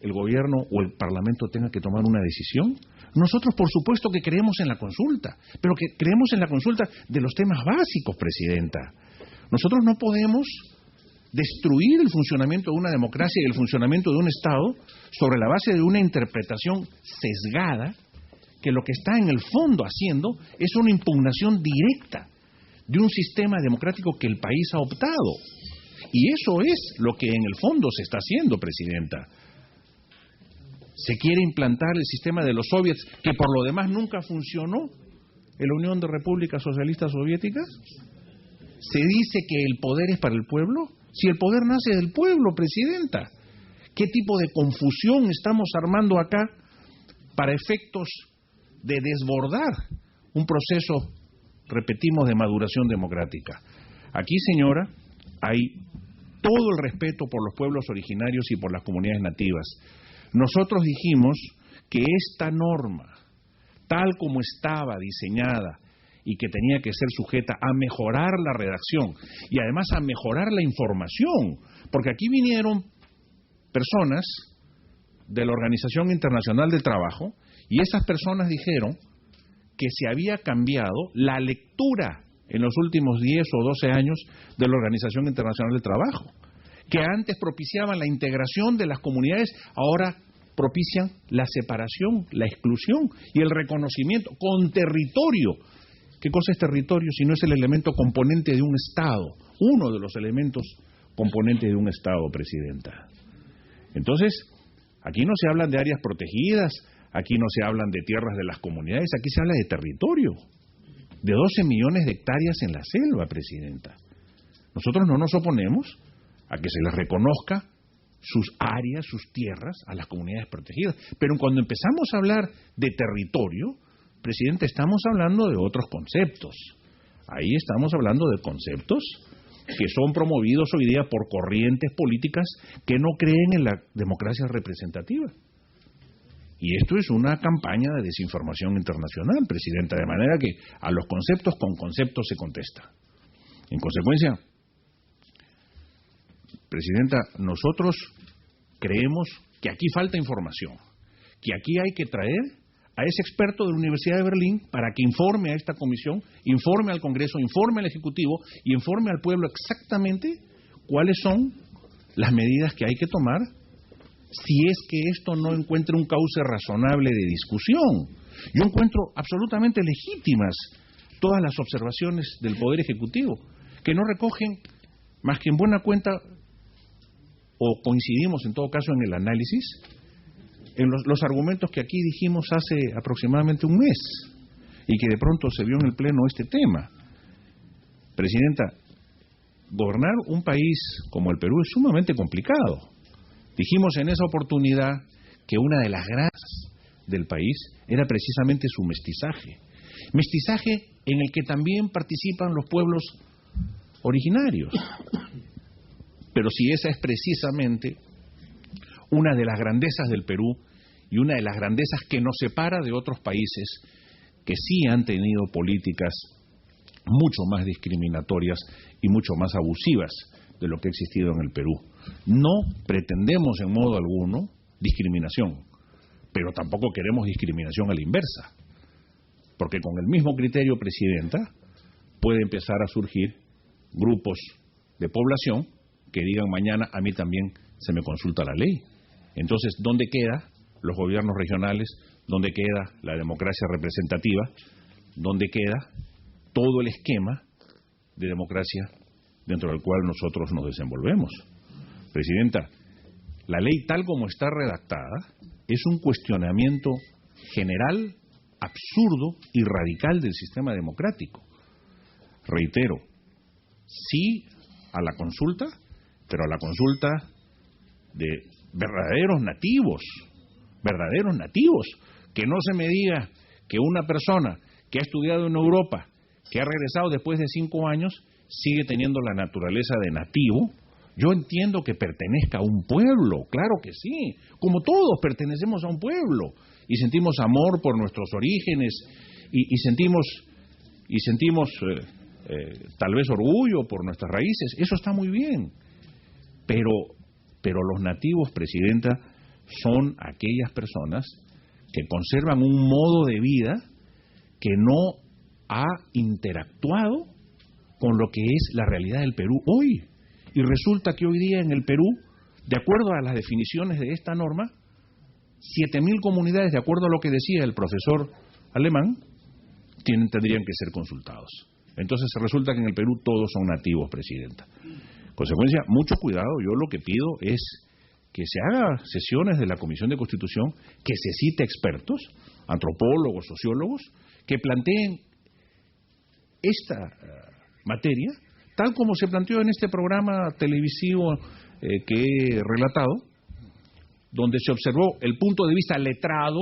el gobierno o el parlamento tenga que tomar una decisión. Nosotros, por supuesto, que creemos en la consulta, pero que creemos en la consulta de los temas básicos, Presidenta. Nosotros no podemos destruir el funcionamiento de una democracia y el funcionamiento de un Estado sobre la base de una interpretación sesgada que lo que está en el fondo haciendo es una impugnación directa de un sistema democrático que el país ha optado. Y eso es lo que en el fondo se está haciendo, Presidenta. Se quiere implantar el sistema de los soviets, que por lo demás nunca funcionó en la Unión de Repúblicas Socialistas Soviéticas. Se dice que el poder es para el pueblo. Si el poder nace del pueblo, Presidenta, ¿qué tipo de confusión estamos armando acá para efectos de desbordar un proceso, repetimos, de maduración democrática? Aquí, señora, hay todo el respeto por los pueblos originarios y por las comunidades nativas. Nosotros dijimos que esta norma, tal como estaba diseñada y que tenía que ser sujeta a mejorar la redacción y además a mejorar la información, porque aquí vinieron personas de la Organización Internacional del Trabajo y esas personas dijeron que se había cambiado la lectura en los últimos 10 o 12 años de la Organización Internacional del Trabajo, que antes propiciaban la integración de las comunidades, ahora propician la separación, la exclusión y el reconocimiento con territorio. ¿Qué cosa es territorio si no es el elemento componente de un Estado? Uno de los elementos componentes de un Estado, Presidenta. Entonces, aquí no se hablan de áreas protegidas, aquí no se hablan de tierras de las comunidades, aquí se habla de territorio, de 12 millones de hectáreas en la selva, Presidenta. Nosotros no nos oponemos a que se les reconozca sus áreas, sus tierras a las comunidades protegidas. Pero cuando empezamos a hablar de territorio, Presidente, estamos hablando de otros conceptos. Ahí estamos hablando de conceptos que son promovidos hoy día por corrientes políticas que no creen en la democracia representativa. Y esto es una campaña de desinformación internacional, Presidenta, de manera que a los conceptos con conceptos se contesta. En consecuencia, Presidenta, nosotros creemos que aquí falta información, que aquí hay que traer a ese experto de la Universidad de Berlín para que informe a esta comisión, informe al Congreso, informe al Ejecutivo y informe al pueblo exactamente cuáles son las medidas que hay que tomar si es que esto no encuentra un cauce razonable de discusión. Yo encuentro absolutamente legítimas todas las observaciones del Poder Ejecutivo, que no recogen más que en buena cuenta, o coincidimos en todo caso en el análisis, en los argumentos que aquí dijimos hace aproximadamente un mes. y que de pronto se vio en el Pleno este tema. Presidenta, gobernar un país como el Perú es sumamente complicado. Dijimos en esa oportunidad que una de las gracias del país era precisamente su mestizaje. Mestizaje en el que también participan los pueblos originarios. Pero si esa es precisamente una de las grandezas del Perú y una de las grandezas que nos separa de otros países que sí han tenido políticas mucho más discriminatorias y mucho más abusivas de lo que ha existido en el Perú. No pretendemos en modo alguno discriminación, pero tampoco queremos discriminación a la inversa, porque con el mismo criterio, Presidenta, puede empezar a surgir grupos de población que digan mañana a mí también se me consulta la ley. Entonces, ¿dónde queda los gobiernos regionales? ¿Dónde queda la democracia representativa? ¿Dónde queda todo el esquema de democracia dentro del cual nosotros nos desenvolvemos? Presidenta, la ley tal como está redactada es un cuestionamiento general, absurdo y radical del sistema democrático. Reitero, sí a la consulta, pero a la consulta de verdaderos nativos, que no se me diga que una persona que ha estudiado en Europa, que ha regresado después de 5 años, sigue teniendo la naturaleza de nativo. Yo entiendo que pertenezca a un pueblo, claro que sí, como todos pertenecemos a un pueblo, y sentimos amor por nuestros orígenes, y sentimos tal vez orgullo por nuestras raíces, eso está muy bien, pero los nativos, Presidenta, son aquellas personas que conservan un modo de vida que no ha interactuado con lo que es la realidad del Perú hoy. Y resulta que hoy día en el Perú, de acuerdo a las definiciones de esta norma, 7.000 comunidades, de acuerdo a lo que decía el profesor Alemán, tendrían que ser consultados. Entonces resulta que en el Perú todos son nativos, Presidenta. Consecuencia, mucho cuidado. Yo lo que pido es que se haga sesiones de la Comisión de Constitución, que se cite expertos, antropólogos, sociólogos, que planteen esta materia, tal como se planteó en este programa televisivo que he relatado, donde se observó el punto de vista letrado,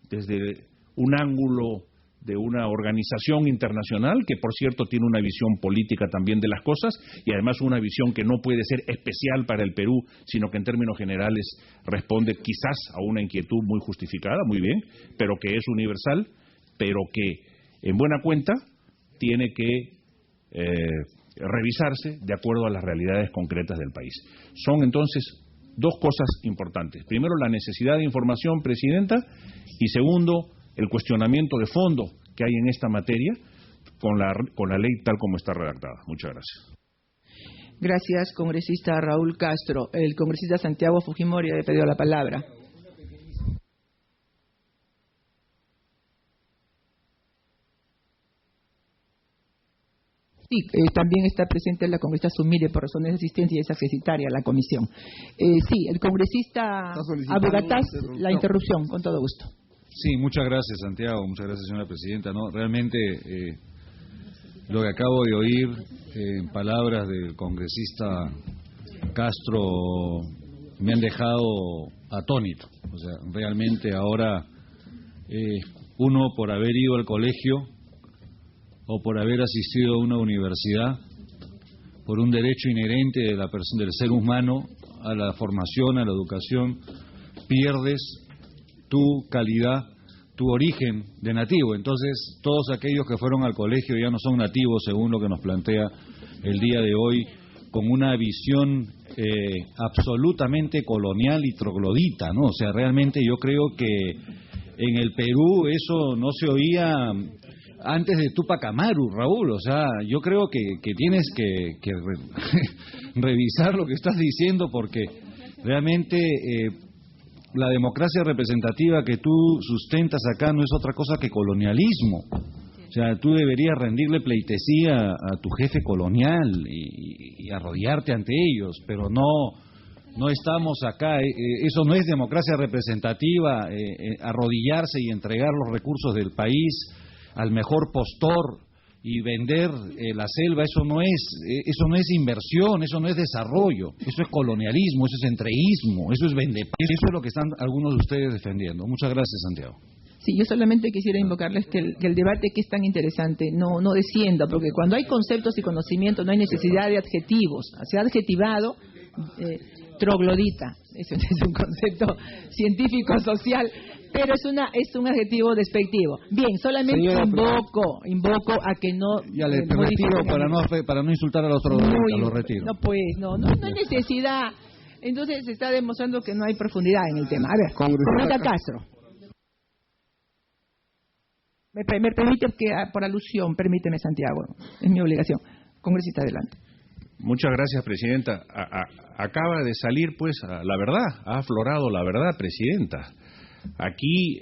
desde un ángulo de una organización internacional que, por cierto, tiene una visión política también de las cosas y además una visión que no puede ser especial para el Perú, sino que en términos generales responde quizás a una inquietud muy justificada, muy bien, pero que es universal, pero que en buena cuenta tiene que revisarse de acuerdo a las realidades concretas del país. Son entonces dos cosas importantes. Primero, la necesidad de información, Presidenta, y segundo, el cuestionamiento de fondo que hay en esta materia con la ley tal como está redactada. Muchas gracias. Gracias, congresista Raúl Castro. El congresista Santiago Fujimori ha pedido la palabra. Sí, también está presente la congresista Sumire por razones de asistencia y es accesitaria a la comisión. Sí, el congresista Abugataz, la interrupción, con todo gusto. Sí, muchas gracias, Santiago, muchas gracias, señora presidenta. No, realmente lo que acabo de oír en palabras del congresista Castro me han dejado atónito. O sea, realmente ahora uno por haber ido al colegio o por haber asistido a una universidad, por un derecho inherente de la persona, del ser humano a la formación, a la educación, pierdes tu calidad, tu origen de nativo. Entonces, todos aquellos que fueron al colegio ya no son nativos, según lo que nos plantea el día de hoy, con una visión absolutamente colonial y troglodita, ¿no? O sea, realmente yo creo que en el Perú eso no se oía antes de Tupac Amaru, Raúl. O sea, yo creo que tienes que revisar lo que estás diciendo, porque realmente la democracia representativa que tú sustentas acá no es otra cosa que colonialismo. O sea, tú deberías rendirle pleitesía a tu jefe colonial y arrodillarte ante ellos, pero no No estamos acá, eso no es democracia representativa, arrodillarse y entregar los recursos del país al mejor postor y vender la selva. Eso no es inversión, eso no es desarrollo, eso es colonialismo, eso es entreguismo, eso es vendepaís. Eso es lo que están algunos de ustedes defendiendo. Muchas gracias, Santiago. Sí, yo solamente quisiera invocarles que el debate, que es tan interesante, no descienda, porque cuando hay conceptos y conocimientos no hay necesidad de adjetivos. Se ha adjetivado troglodita, eso es un concepto científico-social, pero es un adjetivo despectivo. Bien, solamente invoco a que no... Ya le retiro para no insultar a los trogloditas, lo retiro. No, pues, no hay necesidad. Entonces se está demostrando que no hay profundidad en el tema. A ver, congresista Castro. Me permite que, por alusión, permíteme, Santiago, es mi obligación. Congresista, adelante. Muchas gracias, Presidenta. Acaba de salir, pues, la verdad, ha aflorado la verdad, Presidenta. Aquí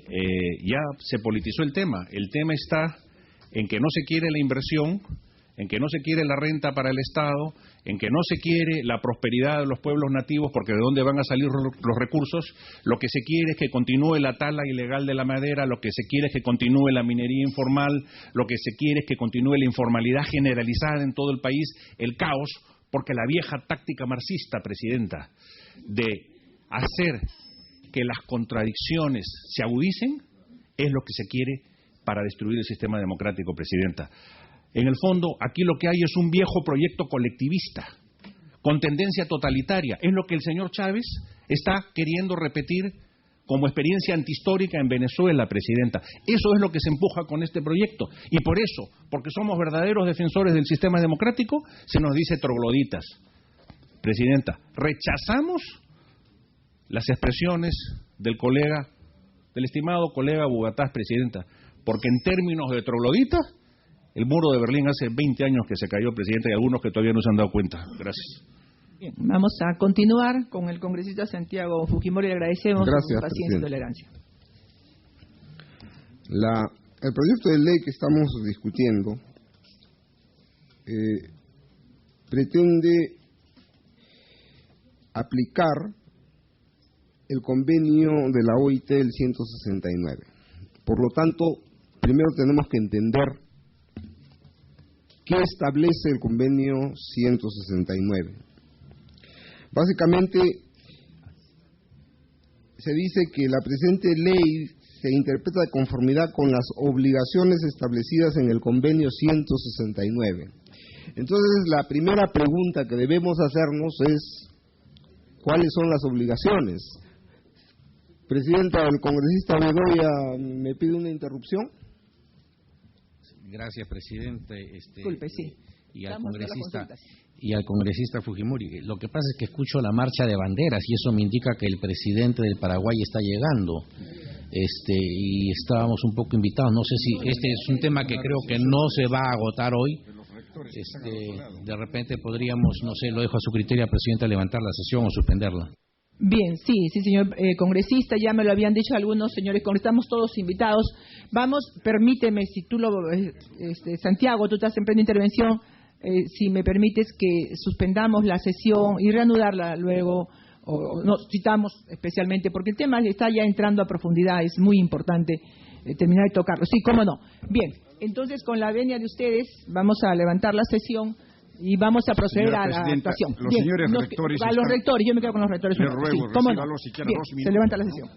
ya se politizó el tema. El tema está en que no se quiere la inversión, en que no se quiere la renta para el Estado, en que no se quiere la prosperidad de los pueblos nativos, porque de dónde van a salir los recursos. Lo que se quiere es que continúe la tala ilegal de la madera, lo que se quiere es que continúe la minería informal, lo que se quiere es que continúe la informalidad generalizada en todo el país, el caos, porque la vieja táctica marxista, Presidenta, de hacer que las contradicciones se agudicen, es lo que se quiere para destruir el sistema democrático, Presidenta. En el fondo, aquí lo que hay es un viejo proyecto colectivista, con tendencia totalitaria. Es lo que el señor Chávez está queriendo repetir como experiencia antihistórica en Venezuela, Presidenta. Eso es lo que se empuja con este proyecto. Y por eso, porque somos verdaderos defensores del sistema democrático, se nos dice trogloditas. Presidenta, rechazamos las expresiones del estimado colega Bugatás, Presidenta, porque en términos de trogloditas, el muro de Berlín hace 20 años que se cayó, Presidenta, y algunos que todavía no se han dado cuenta. Gracias. Bien, vamos a continuar con el congresista Santiago Fujimori. Le agradecemos su paciencia y tolerancia. El proyecto de ley que estamos discutiendo pretende aplicar el convenio de la OIT del 169. Por lo tanto, primero tenemos que entender ¿qué establece el convenio 169? Básicamente, se dice que la presente ley se interpreta de conformidad con las obligaciones establecidas en el convenio 169. Entonces, la primera pregunta que debemos hacernos es, ¿cuáles son las obligaciones? Presidenta, el congresista Bedoya me pide una interrupción. Gracias, presidente. Disculpe, sí. Y al congresista Fujimori. Lo que pasa es que escucho la marcha de banderas y eso me indica que el presidente del Paraguay está llegando. Y estábamos un poco invitados. No sé si este es un tema que creo que no se va a agotar hoy. De repente podríamos, no sé, lo dejo a su criterio, presidente, levantar la sesión o suspenderla. Bien, sí, señor congresista, ya me lo habían dicho algunos señores congresistas, estamos todos invitados. Vamos, permíteme, si tú Santiago, tú estás en plena intervención, si me permites que suspendamos la sesión y reanudarla luego, o nos citamos especialmente, porque el tema está ya entrando a profundidad, es muy importante terminar de tocarlo. Sí, cómo no. Bien, entonces con la venia de ustedes vamos a levantar la sesión y vamos a proceder a la actuación. Los bien, señores rectores... A los rectores, yo me quedo con los rectores. Les ruego, sí, ¿cómo no? Siquiera bien, 2 minutos. se levanta la sesión.